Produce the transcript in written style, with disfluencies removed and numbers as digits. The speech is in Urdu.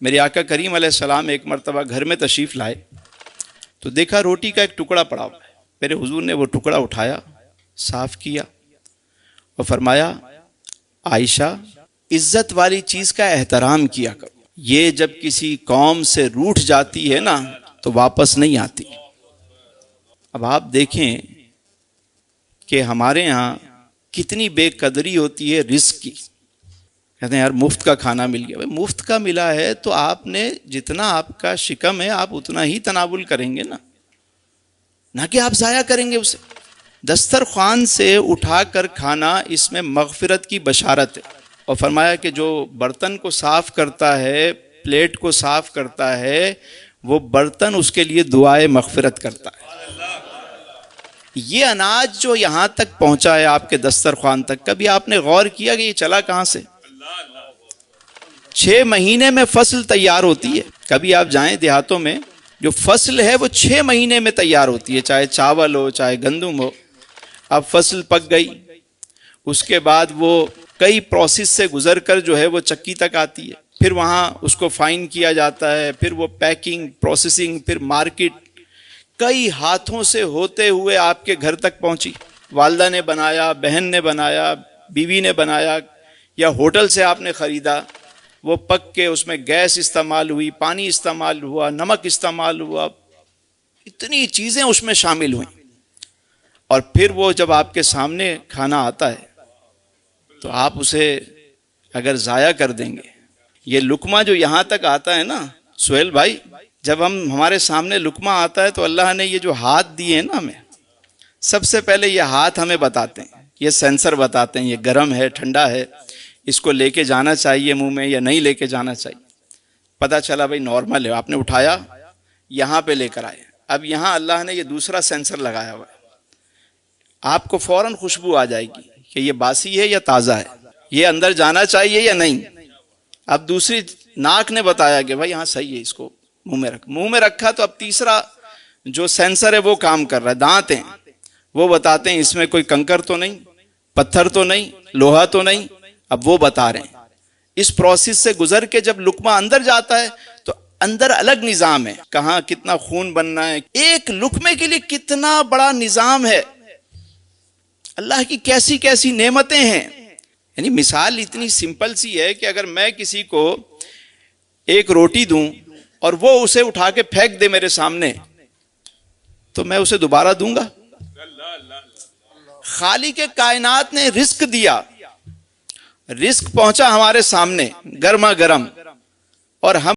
میرے آقا کریم علیہ السلام ایک مرتبہ گھر میں تشریف لائے تو دیکھا روٹی کا ایک ٹکڑا پڑا ہوا ہے۔ میرے حضور نے وہ ٹکڑا اٹھایا، صاف کیا اور فرمایا، عائشہ عزت والی چیز کا احترام کیا کرو، یہ جب کسی قوم سے روٹھ جاتی ہے نا تو واپس نہیں آتی۔ اب آپ دیکھیں کہ ہمارے ہاں کتنی بے قدری ہوتی ہے رزق کی۔ کہتے ہیں یار مفت کا کھانا مل گیا، بھائی مفت کا ملا ہے تو آپ نے جتنا آپ کا شکم ہے آپ اتنا ہی تناول کریں گے نا، نہ کہ آپ ضائع کریں گے اسے۔ دسترخوان سے اٹھا کر کھانا اس میں مغفرت کی بشارت ہے، اور فرمایا کہ جو برتن کو صاف کرتا ہے، پلیٹ کو صاف کرتا ہے، وہ برتن اس کے لیے دعائے مغفرت کرتا ہے۔ یہ اناج جو یہاں تک پہنچا ہے آپ کے دسترخوان تک، کبھی آپ نے غور کیا کہ یہ چلا کہاں سے؟ 6 مہینے میں فصل تیار ہوتی ہے۔ کبھی آپ جائیں دیہاتوں میں، جو فصل ہے وہ 6 مہینے میں تیار ہوتی ہے، چاہے چاول ہو چاہے گندم ہو۔ اب فصل پک گئی، اس کے بعد وہ کئی پروسیس سے گزر کر جو ہے وہ چکی تک آتی ہے، پھر وہاں اس کو فائن کیا جاتا ہے، پھر وہ پیکنگ، پروسیسنگ، پھر مارکیٹ، کئی ہاتھوں سے ہوتے ہوئے آپ کے گھر تک پہنچی۔ والدہ نے بنایا، بہن نے بنایا، بیوی نے بنایا، یا ہوٹل سے آپ نے خریدا، وہ پک کے اس میں گیس استعمال ہوئی، پانی استعمال ہوا، نمک استعمال ہوا، اتنی چیزیں اس میں شامل ہوئیں، اور پھر وہ جب آپ کے سامنے کھانا آتا ہے تو آپ اسے اگر ضائع کر دیں گے، یہ لقمہ جو یہاں تک آتا ہے نا سہیل بھائی، جب ہمارے سامنے لقمہ آتا ہے تو اللہ نے یہ جو ہاتھ دیے ہیں نا ہمیں، سب سے پہلے یہ ہاتھ ہمیں بتاتے ہیں، یہ سینسر بتاتے ہیں یہ گرم ہے ٹھنڈا ہے، اس کو لے کے جانا چاہیے منہ میں یا نہیں لے کے جانا چاہیے۔ پتہ چلا بھائی نارمل ہے، آپ نے اٹھایا یہاں پہ لے کر آئے، اب یہاں اللہ نے یہ دوسرا سینسر لگایا ہوا ہے، آپ کو فوراً خوشبو آ جائے گی کہ یہ باسی ہے یا تازہ ہے، یہ اندر جانا چاہیے یا نہیں۔ اب دوسری ناک نے بتایا کہ بھائی ہاں صحیح ہے، اس کو منہ میں رکھا تو اب تیسرا جو سینسر ہے وہ کام کر رہا ہے، دانت ہیں وہ بتاتے ہیں اس میں کوئی کنکر تو نہیں، پتھر تو نہیں، لوہا تو نہیں، اب وہ بتا رہے ہیں۔ اس پروسیس سے گزر کے جب لقمہ اندر جاتا ہے تو اندر الگ نظام ہے، کہاں کتنا خون بننا ہے، ایک لقمے کے لیے کتنا بڑا نظام ہے، اللہ کی کیسی کیسی نعمتیں ہیں۔ یعنی مثال اتنی سمپل سی ہے کہ اگر میں کسی کو ایک روٹی دوں اور وہ اسے اٹھا کے پھینک دے میرے سامنے تو میں اسے دوبارہ دوں گا؟ خالق کائنات نے رزق دیا، رزق پہنچا ہمارے سامنے گرما گرم، اور ہم